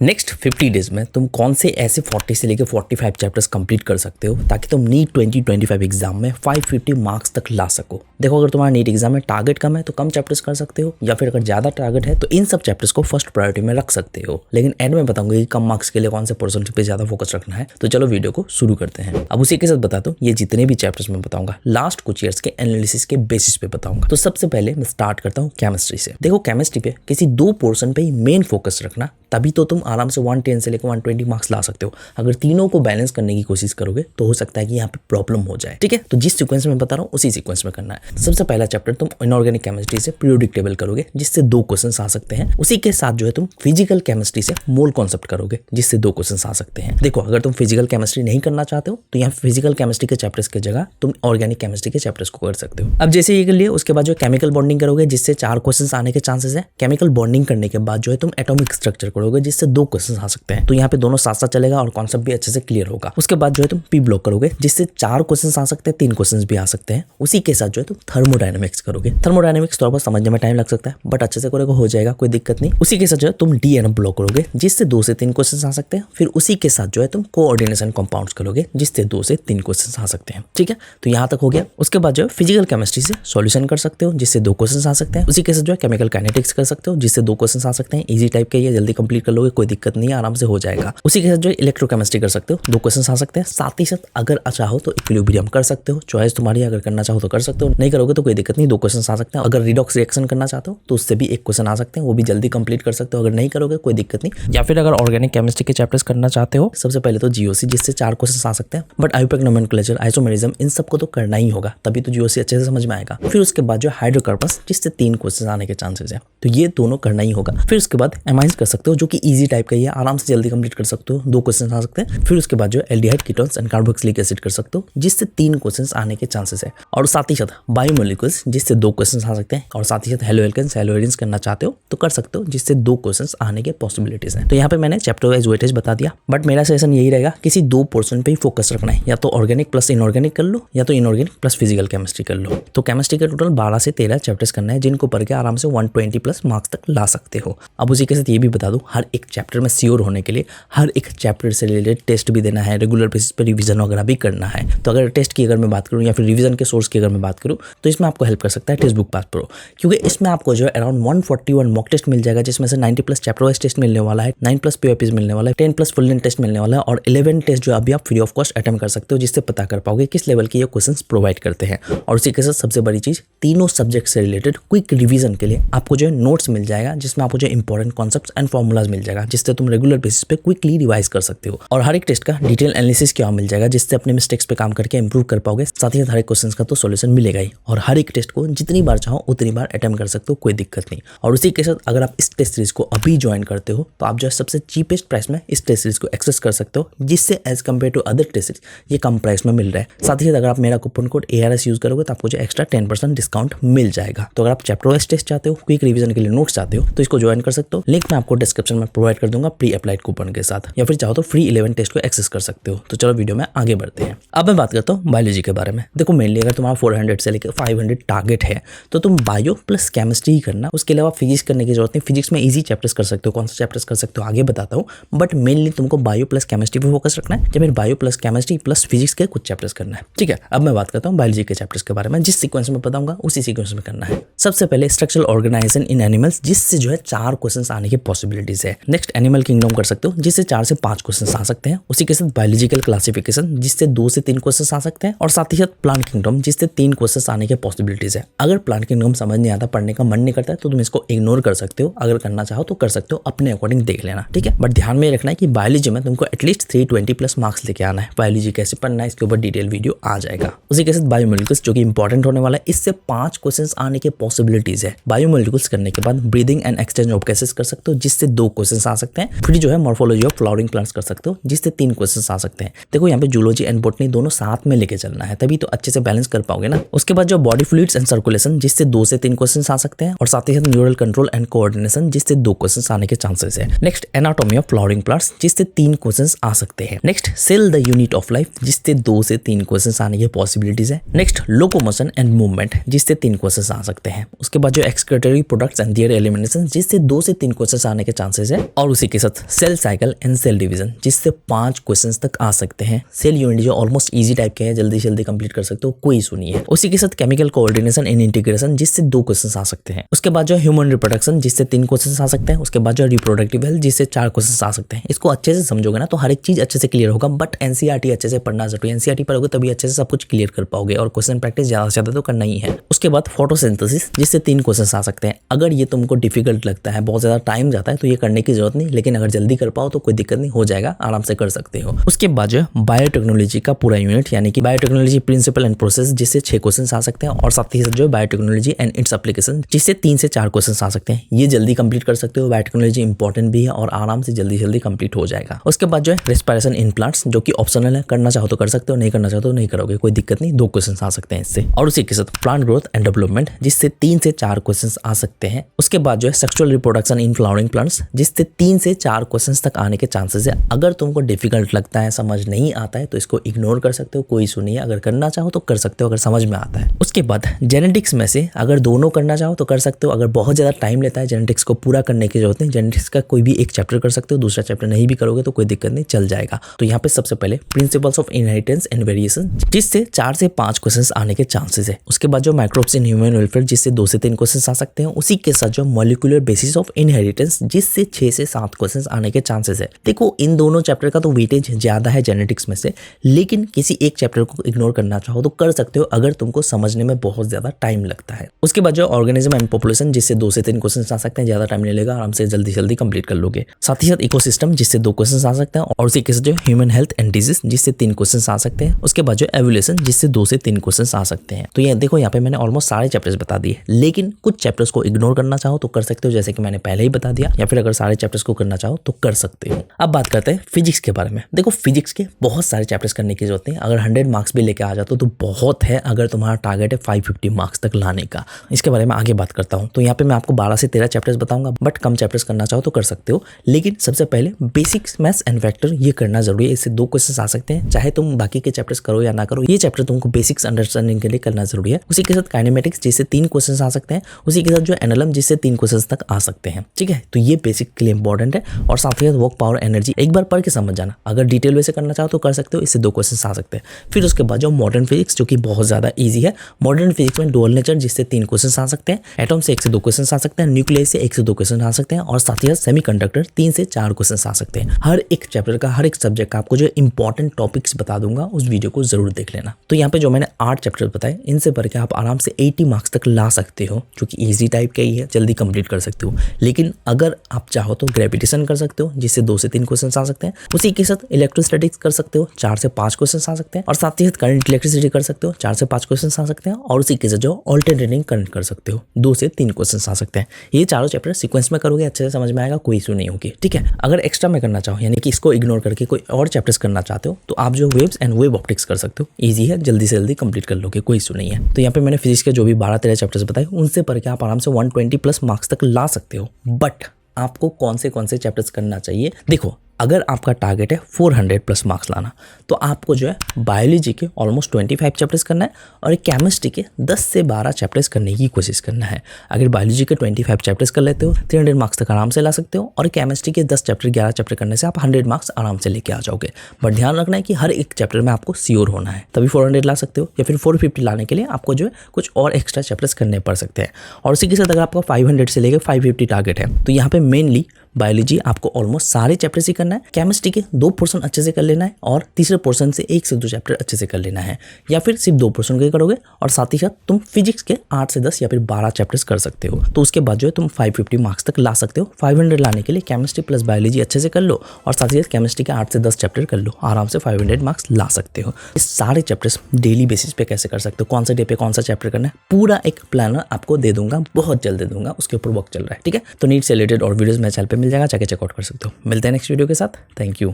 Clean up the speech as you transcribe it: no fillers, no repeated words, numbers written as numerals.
Next 50 days में तुम कौन से ऐसे 40 से लेकर 45 चैप्टर्स कंप्लीट कर सकते हो ताकि तुम नीट 2025 एग्जाम में 550 मार्क्स तक ला सको। देखो, अगर तुम्हारा नीट एग्जाम में टारगेट कम है तो कम चैप्टर्स कर सकते हो, या फिर अगर ज्यादा टारगेट है तो इन सब चैप्टर्स को फर्स्ट प्रायोरिटी में रख सकते हो। लेकिन एंड में बताऊंगा कि कम मार्क्स के लिए कौन से परसेंटेज पे ज्यादा फोकस रखना है। तो चलो वीडियो को शुरू करते हैं। अब उसी के साथ बताता हूँ, ये जितने भी चैप्टर्स मैं बताऊंगा लास्ट कुछ ईयर्स के एनालिसिस के बेसिस पे बताऊंगा। तो सबसे पहले मैं स्टार्ट करता हूँ केमिस्ट्री से। देखो, केमिस्ट्री पे किसी दो पोर्शन पे ही मेन फोकस रखना, तभी तो तुम आराम से 110 से लेकर 120 मार्क्स ला सकते हो। अगर तीनों को बैलेंस करने की कोशिश करोगे तो हो सकता है कि यहाँ पे प्रॉब्लम हो जाए। ठीक है, तो जिस सीक्वेंस में बता रहा हूँ उसी सीक्वेंस में करना है। सबसे पहला चैप्टर तुम इनऑर्गेनिक केमिस्ट्री से पीरियोडिक टेबल करोगे, जिससे 2 क्वेश्चंस आ सकते हैं। उसी के साथ जो है तुम फिजिकल केमिस्ट्री से मोल कॉन्सेप्ट करोगे, जिससे 2 क्वेश्चंस आ सकते हैं। देखो, अगर तुम फिजिकल केमिस्ट्री नहीं करना चाहते हो तो यहाँ फिजिकल केमिस्ट्री के चैप्टर्स की जगह तुम ऑर्गेनिक केमिस्ट्री के चैप्टर्स को कर सकते हो। अब जैसे ये कर लिए, उसके बाद जो केमिकल बॉन्डिंग करोगे, जिससे 4 क्वेश्चंस आने के चांसेस है। केमिकल बॉन्डिंग करने के बाद जो है तुम एटॉमिक स्ट्रक्चर करोगे, जिससे 2 क्वेश्चंस आ सकते हैं। तो यहाँ पे दोनों साथ साथ चलेगा और कॉन्सेप्ट भी अच्छे से क्लियर होगा। उसके बाद जो है तुम पी ब्लॉक करोगे, जिससे 4 क्वेश्चंस आ सकते हैं, 3 क्वेश्चंस भी आ सकते हैं। उसी के साथ जो है तुम थर्मोडायनेमिक्स करोगे। थर्मोडायनेमिक्स थोड़ा बहुत समझने में टाइम लग सकता है, बट अच्छे से करोगे हो जाएगा, कोई दिक्कत नहीं। उसी के साथ जो है तुम डी एन ब्लॉक करोगे, जिससे 2 से 3 क्वेश्चंस आ सकते हैं। फिर उसी के साथ जो है तुम कोऑर्डिनेशन कंपाउंड्स करोगे, जिससे 2 से 3 क्वेश्चंस आ सकते हैं। ठीक है, तो यहाँ तक हो गया। उसके बाद जो है फिजिकल केमिस्ट्री से सॉल्यूशन कर सकते हो, जिससे 2 क्वेश्चंस आ सकते हैं। उसी के साथ जो है केमिकल काइनेटिक्स कर सकते हो, जिससे 2 क्वेश्चंस आ सकते हैं। इजी टाइप के, ये जल्दी कंप्लीट कर लोगे, कोई दिक्कत नहीं है, आराम से हो जाएगा। उसी के साथ जो इलेक्ट्रोकेमिस्ट्री कर सकते हो, 2 क्वेश्चंस आ सकते हैं। साथ ही साथ अगर चाहो तो इक्विलिब्रियम कर सकते हो, चॉइस तुम्हारी, अगर करना चाहो तो कर सकते हो, नहीं करोगे तो कोई दिक्कत नहीं, 2 क्वेश्चंस आ सकते हैं। अगर रिडॉक्स रिएक्शन करना चाहते हो तो उससे भी 1 क्वेश्चन आ सकते हैं, वो भी जल्दी कंप्लीट कर सकते हो। अगर नहीं करोगे कोई दिक्कत नहीं। या फिर अगर ऑर्गेनिक केमिस्ट्री के चैप्टर्स करना चाहते हो, सबसे पहले तो जीओसी, जिससे 4 क्वेश्चन आ सकते हैं। बट आईयूपैक नोमेनक्लेचर, आइसोमेरिज्म, इन सबको तो करना ही होगा, तभी तो जीओसी अच्छे से समझ में आएगा। फिर उसके बाद जो हाइड्रोकार्बन्स, जिससे 3 क्वेश्चन आने के चांसेस है, तो ये दोनों करना ही होगा। फिर उसके बाद एमाइंस कर सकते हो, जो कि इजी टाइप का ही है, आराम से जल्दी कंप्लीट कर सकते हो, 2 क्वेश्चन आ सकते हैं। फिर उसके बाद जो aldehyde ketones and carboxylic acid कर सकते हो, जिससे 3 क्वेश्चंस आने के चांसेस है। और साथ ही साथ बायोमोलिक्यूल्स, जिससे 2 क्वेश्चंस आ सकते हैं। और साथ ही साथ हेलोएल्केन्स, हेलोएरिन्स करना चाहते हो तो कर सकते हो, जिससे 2 क्वेश्चंस आने के पॉसिबिलिटीज हैं। तो यहाँ पे मैंने चैप्टर वाइज वेटेज बता दिया, बट मेरा सजेशन यही रहेगा, किसी 2 पोर्शन पे ही फोकस रखना है। या तो ऑर्गेनिक प्लस इनऑर्गेनिक कर लो, या तो इनऑर्गेनिक प्लस फिजिकल केमिस्ट्री कर लो। तो केमिस्ट्री के टोटल 12 से 13 चैप्टर्स करना है, जिनको पढ़ के आराम से 120 प्लस मार्क्स तक ला सकते हो। अब उसी के साथ ये भी बता दूं, हर एक चैप्टर में श्योर होने के लिए हर एक चैप्टर से रिलेटेड टेस्ट भी देना है, रेगुलर बेसिस पे रिवीजन वगैरह भी करना है। तो अगर टेस्ट की अगर मैं बात करूं या फिर रिवीजन के सोर्स की अगर मैं बात करूं, तो इसमें आपको हेल्प कर सकता है टेक्स्ट बुक पास प्रो, क्योंकि इसमें आपको जो है अराउंड 141 मॉक टेस्ट मिल जाएगा, जिसमें से 90 प्लस चैप्टर वाइज टेस्ट मिलने वाला है, 9 प्लस पीओपीज मिलने वाला है, 10 प्लस फुल लेंथ टेस्ट मिलने वाला है, और 11 टेस्ट जो अभी आप फ्री ऑफ कॉस्ट अटेम्प्ट कर सकते हो, जिससे पता कर पाओगे किस लेवल के ये क्वेश्चंस प्रोवाइड करते हैं। और उसी के साथ सबसे बड़ी चीज, तीनों सब्जेक्ट से रिलेटेड क्विक रिवीजन के लिए आपको जो है नोट्स मिल जाएगा, जिसमें आपको जो इंपॉर्टेंट कॉन्सेप्ट्स एंड फॉर्मूलाज मिल जाएगा, जिससे तुम रेगुलर बेसिस पे क्विकली रिवाइज कर सकते हो। और हर एक टेस्ट का डिटेल एनालिसिस क्या मिल जाएगा, जिससे अपने मिस्टेक्स पे काम करके इंप्रूव कर पाओगे। साथ ही साथ हर एक क्वेश्चंस का तो सॉल्यूशन मिलेगा ही, और हर एक टेस्ट को जितनी बार चाहो उतनी बार अटेम्प्ट कर सकते हो, कोई दिक्कत नहीं। और उसी के साथ अगर आप इस टेस्ट सीरीज को अभी ज्वाइन करते हो तो आप जो है सबसे चीपेस्ट प्राइस में इस टेस्ट सीरीज को एक्सेस कर सकते हो, जिससे as compare to other test series ये कम प्राइस में मिल रहा है। साथ ही साथ अगर आप मेरा कूपन कोड ARS यूज करोगे तो आपको जो एक्स्ट्रा 10% डिस्काउंट मिल जाएगा। तो अगर आप चैप्टर वाइज टेस्ट चाहते हो, क्विक रिवीजन के लिए नोट्स चाहते हो, तो इसको ज्वाइन कर सकते हो। लिंक मैं आपको डिस्क्रिप्शन में प्रोवाइड कर दूंगा प्री अप्लाइड कूपन के साथ, या फिर चाहो तो फ्री 11 टेस्ट को एक्सेस कर सकते हो। तो चलो वीडियो में आगे बढ़ते हैं। अब मैं बात करता हूँ बायोलॉजी के बारे में। देखो, मेनली अगर तुम्हारा 400 से लेकर 500 टारगेट है तो तुम बायो प्लस केमिस्ट्री ही करना, उसके अलावा फिजिक्स करने की जरूरत नहीं। फिजिक्स में इजी चैप्टर्स कर सकते हो, कौन सा चैप्टर्स कर सकते हो आगे बताता हूँ, बट मेनली तुमको बायो प्लस केमिस्ट्री पे फोकस रखना है, या फिर bio plus chemistry plus physics के कुछ चैप्टर्स करना है। ठीक है, अब मैं बात करता हूँ बायोलॉजी के चैप्टर्स के बारे में। जिस सीक्वेंस में बताऊंगा उसी सीक्वेंस में करना है। सबसे पहले स्ट्रक्चरल ऑर्गेनाइजेशन इन एनिमल्स, जिससे जो है 4 क्वेश्चंस आने की पॉसिबिलिटीज है। नेक्स्ट एनिमल किंगडम कर सकते हो, जिससे 4 से 5 क्वेश्चंस आ सकते हैं। उसी के साथ बायोलॉजिकल क्लासिफिकेशन, जिससे 2 से 3 क्वेश्चंस आ सकते हैं। और साथ ही साथ प्लांट किंगडम, जिससे 3 क्वेश्चंस आने के पॉसिबिलिटीज है। अगर प्लांट किंगडम समझ नहीं आता, पढ़ने का मन नहीं करता है, तो तुम इसको इग्नोर कर सकते हो। अगर करना चाहो तो कर सकते हो, अपने अकॉर्डिंग देख लेना। ठीक है, बट ध्यान में रखना है कि बायोलॉजी में तुमको एटलीस्ट 320 प्लस मार्क्स लेके आना है। बायोलॉजी कैसे पढ़ना है इसके ऊपर डिटेल वीडियो आ जाएगा। उसी के साथ बायोमोलिक्यूल्स, जो कि इंपॉर्टेंट होने वाला है, इससे 5 क्वेश्चंस आने के पॉसिबिलिटीज है। बायोमोलिक्यूल्स करने के बाद breathing and exchange of gases कर सकते हो, जिससे 2 क्वेश्चंस आ सकते हैं। फिर जो है मॉर्फोलॉजी ऑफ फ्लावरिंग प्लांट्स कर सकते हो, जिससे 3 क्वेश्चंस आ सकते हैं। देखो, यहाँ पे जूलॉजी एंड बॉटनी दोनों साथ में लेके चलना है, तभी तो अच्छे से बैलेंस कर पाओगे ना। उसके बाद जो बॉडी फ्लूइड्स एंड सर्कुलेशन, जिससे 2 से 3 क्वेश्चंस आ सकते हैं। और साथ ही साथ न्यूरल कंट्रोल एंड कोऑर्डिनेशन, जिससे 2 क्वेश्चंस आने के चांसेस है। Next anatomy of flowering plants, जिससे 3 क्वेश्चंस आ सकते हैं। Next cell the unit of life, जिससे 2 से 3 क्वेश्चंस आने की पॉसिबिलिटीज है। नेक्स्ट लोकोमोशन एंड मूवमेंट, जिससे 3 क्वेश्चंस आ सकते हैं। उसके बाद जो excretory products and there elimination, जिससे 2 से 3 क्वेश्चंस आने के चांसेस है। और और उसी के साथ cell cycle and cell division, जिससे 5 क्वेश्चंस तक आ सकते हैं। सेल यूनिट जो ऑलमोस्ट इजी टाइप के हैं, जल्दी जल्दी कंप्लीट कर सकते हो, कोई इशू नहीं है। उसी के साथ केमिकल कोऑर्डिनेशन एंड इंटीग्रेशन, जिससे 2 क्वेश्चंस आ सकते हैं। उसके बाद जो ह्यूमन रिप्रोडक्शन, जिससे 3 क्वेश्चंस आ सकते हैं। उसके बाद जो रिप्रोडक्टिव हेल्थ, जिससे 4 क्वेश्चंस आ सकते हैं। इसको अच्छे से समझोगे ना तो हर एक चीज अच्छे से क्लियर होगा, बट एनसीईआरटी अच्छे से पढ़ना जरूरी है। एनसीईआरटी पढ़ोगे तभी अच्छे से सब कुछ क्लियर कर पाओगे, और क्वेश्चन प्रैक्टिस ज्यादा से ज्यादा तो करना ही है। उसके बाद फोटोसिंथेसिस, जिससे 3 क्वेश्चंस आ सकते हैं। अगर ये तुमको डिफिकल्ट लगता है, बहुत ज्यादा टाइम जाता है, तो ये करने की जरूरत नहीं, लेकिन अगर जल्दी कर पाओ तो कोई दिक्कत नहीं, हो जाएगा, आराम से कर सकते हो। उसके बाद जो बायोटेक्नोलॉजी का पूरा यूनिट, यानी कि बायोटेक्नोलॉजी प्रिंसिपल एंड प्रोसेस, जिससे 6 क्वेश्चंस आ सकते हैं। और साथ ही साथ जो बायोटेक्नोलॉजी एंड इट्स एप्लीकेशन, जिससे 3 से 4 क्वेश्चंस आ सकते हैं। ये जल्दी कंप्लीट कर सकते हो। बायोटेक्नोलॉजी इंपॉर्टेंट भी है और आराम से जल्दी जल्दी कंप्लीट हो जाएगा। उसके बाद जो है रेस्पिरेशन इन प्लांट्स, जो कि ऑप्शनल है, करना चाहो तो कर सकते हो, नहीं करना चाहो तो नहीं करोगे, कोई दिक्कत नहीं, 2 क्वेश्चंस आ सकते हैं इससे। और उसी के साथ प्लांट ग्रोथ एंड डेवलपमेंट, जिससे 3 से 4 क्वेश्चंस आ सकते हैं। उसके बाद जो है sexual reproduction in flowering plants, जिससे 3 से 4 क्वेश्चंस तक आने के चांसेस है। अगर तुमको डिफिकल्ट लगता है, समझ नहीं आता है, तो इसको इग्नोर कर सकते हो, कोई इशू नहीं है। अगर करना चाहो तो कर सकते हो, अगर समझ में आता है। उसके बाद जेनेटिक्स में से अगर दोनों करना चाहो तो कर सकते हो। अगर बहुत ज्यादा टाइम लेता है, जेनेटिक्स को पूरा करने की जरूरत नहीं, जेनेटिक्स का कोई भी एक चैप्टर कर सकते हो, दूसरा चैप्टर नहीं भी करोगे तो कोई दिक्कत नहीं, चल जाएगा। तो यहाँ पे सबसे पहले principles of inheritance and variation, जिससे 4 से 5 क्वेश्चंस आने के चांसेस है। उसके बाद जो माइक्रोब्स इन ह्यूमन वेलफेयर, जिससे 2 से 3 क्वेश्चंस आ सकते हैं। उसी के साथ जो मॉलिक्यूलर बेसिस ऑफ इनहेरिटेंस, जिससे 6 से 7 क्वेश्चंस आने के चांसेस है। देखो इन दोनों चैप्टर का तो वेटेज ज्यादा है जेनेटिक्स में से, लेकिन किसी एक चैप्टर को इग्नोर करना चाहो तो कर सकते हो, अगर तुमको समझने में बहुत ज्यादा टाइम लगता है। उसके बाद जो ऑर्गेनिज्म एंड पॉपुलेशन, जिससे 2 से 3 क्वेश्चंस आ सकते हैं, ज्यादा टाइम नहीं लेगा, आराम से जल्दी जल्दी कंप्लीट कर लोगे। साथ ही साथ इकोसिस्टम, जिससे 2 क्वेश्चंस आ सकते हैं। और उसी के साथ जो ह्यूमन हेल्थ एंड डिजीज, जिससे 3 क्वेश्चंस आ सकते हैं। उसके बाद जो एवोल्यूशन, जिससे 2 से 3 क्वेश्चंस आ सकते हैं। तो ये देखो यहाँ पे मैंने ऑलमोस्ट सारे चैप्टर्स बता दिए, लेकिन कुछ चैप्टर्स को इग्नोर करना चाहो तो कर सकते हो, जैसे कि मैंने पहले ही बता दिया, या फिर अगर सारे चैप्टर्स को करना चाहो तो कर सकते हो। अब बात करते हैं फिजिक्स के बारे में। देखो फिजिक्स के बहुत सारे चैप्टर्स करने की जरूरत नहीं, अगर 100 मार्क्स भी लेके आ जाते हो तो बहुत है, अगर तुम्हारा टारगेट है 550 मार्क्स तक लाने का। इसके बारे में आगे बात करता हूँ। तो यहाँ पे मैं आपको 12 से 13 चैप्टर्स बताऊंगा, बट कम चैप्टर्स करना चाहो तो कर सकते हो, लेकिन सबसे पहले बेसिक्स मैथ्स एंड वेक्टर ये करना जरूरी है। इससे 2 क्वेश्चंस आ सकते हैं, चाहे तुम बाकी के चैप्टर्स करो या ना करो, ये चैप्टर तुमको बेसिक्स अंडरस्टैंडिंग के लिए करना जरूरी है। उसी के साथ काइनेमेटिक्स, जिससे 3 क्वेश्चंस आ सकते हैं। उसी के साथ जो एनालम, जिससे 3 क्वेश्चंस तक आ सकते हैं। ठीक है, तो ये बेसिक के लिए इंपॉर्टेंट है। और साथ ही साथ वर्क पावर एनर्जी एक बार पढ़ के समझ जाना, अगर डिटेल वे से करना चाहो तो कर सकते हो, इससे 2 क्वेश्चंस आ सकते हैं। फिर उसके बाद जो मॉडर्न फिजिक्स, जो कि बहुत ज्यादा इजी है। मॉडर्न फिजिक्स में डुअल नेचर, जिससे 3 क्वेश्चंस आ सकते हैं। एटॉम से 1 से 2 क्वेश्चंस आ सकते हैं। न्यूक्लियस से 1 से 2 क्वेश्चन आ सकते हैं। और साथ ही साथ सेमीकंडक्टर 3 से 4 क्वेश्चंस आ सकते हैं। हर एक चैप्टर का, हर एक सब्जेक्ट का आपको जो इंपॉर्टेंट टॉपिक्स बता दूंगा, उस वीडियो को जरूर देख लेना। तो यहाँ पे जो मैंने 8 चैप्टर बताए, इनसे पढ़ के आप आराम से 80 मार्क्स तक ला सकते हो, जो कि इजी टाइप का ही है, जल्दी कंप्लीट कर सकते हो। लेकिन अगर आप चाहो तो ग्रेविटेशन कर सकते हो, जिससे 2 से 3 क्वेश्चंस आ सकते हैं। उसी के साथ इलेक्ट्रोस्टैटिक्स कर सकते हो, 4 से 5 क्वेश्चंस आ सकते हैं। और साथ ही साथ करंट इलेक्ट्रिसिटी कर सकते हो, 4 से 5 क्वेश्चंस आ सकते हैं। और उसी के साथ जो अल्टरनेटिंग करंट कर सकते हो, 2 से 3 क्वेश्चंस आ सकते हैं। ये चारों चैप्टर सीक्वेंस में करोगे, अच्छे से समझ में आएगा, कोई इशू नहीं होगी। ठीक है, अगर एक्स्ट्रा में करना चाहो, यानी कि इसको इग्नोर करके कोई और चैप्टर्स करना चाहते हो, तो आप जो वेव्स एंड वेव ऑप्टिक्स कर सकते हो, ईजी है, जल्दी से जल्दी कंप्लीट कर लोगे, कोई इशू नहीं है। तो यहाँ पे मैंने फिजिक्स के जो भी 12-13 चैप्टर्स बताए, उनसे पढ़ के आप आराम से 120+ मार्क्स तक ला सकते हो। बट आपको कौन से चैप्टर्स करना चाहिए, देखो अगर आपका टारगेट है 400+ मार्क्स लाना, तो आपको जो है बायोलॉजी के ऑलमोस्ट 25 चैप्टर्स करना है, और केमिस्ट्री के 10 से 12 चैप्टर्स करने की कोशिश करना है। अगर बायोलॉजी के 25 चैप्टर्स कर लेते हो, 300 मार्क्स तक आराम से ला सकते हो। और केमिस्ट्री के 10 चैप्टर 11 चैप्टर करने से आप 100 मार्क्स आराम से लेके आ जाओगे। बट ध्यान रखना है कि हर एक चैप्टर में आपको श्योर होना है, तभी 400 ला सकते हो। या फिर 450 लाने के लिए आपको जो है कुछ और एक्स्ट्रा चैप्टर्स करने पड़ सकते हैं। और उसी के साथ अगर आपका 500 से लेकर 550 टारगेट है, तो यहाँ पे मेनली बायोलॉजी आपको ऑलमोस्ट सारे चैप्टर्स ही करना है। केमिस्ट्री के 2 पोर्शन अच्छे से कर लेना है, और तीसरे पोर्शन से 1 से 2 चैप्टर अच्छे से कर लेना है, या फिर सिर्फ 2 पोर्शन के करोगे। और साथ ही साथ तुम फिजिक्स के 8 से 10 या फिर 12 चैप्टर्स कर सकते हो। तो उसके बाद जो है तुम 550 मार्क्स तक ला सकते हो। 500 लाने के लिए केमिस्ट्री प्लस बायोलॉजी अच्छे से कर लो, और साथ ही साथ केमिस्ट्री के 8 से 10 चैप्टर कर लो, आराम से 500 मार्क्स ला सकते हो। इस सारे चैप्टर्स डेली बेसिस पे कैसे कर सकते हो, कौन सा डे पे कौन सा चैप्टर करना है, पूरा एक प्लानर आपको दे दूंगा, बहुत जल्द दे दूंगा, उसके ऊपर वर्क चल रहा है। ठीक है, तो नीट से रिलेटेड और वीडियोस मेरे चैनल पे मिल जाएगा, जाके चेकआउट कर सकते हो। मिलते हैं नेक्स्ट वीडियो के साथ। Thank you.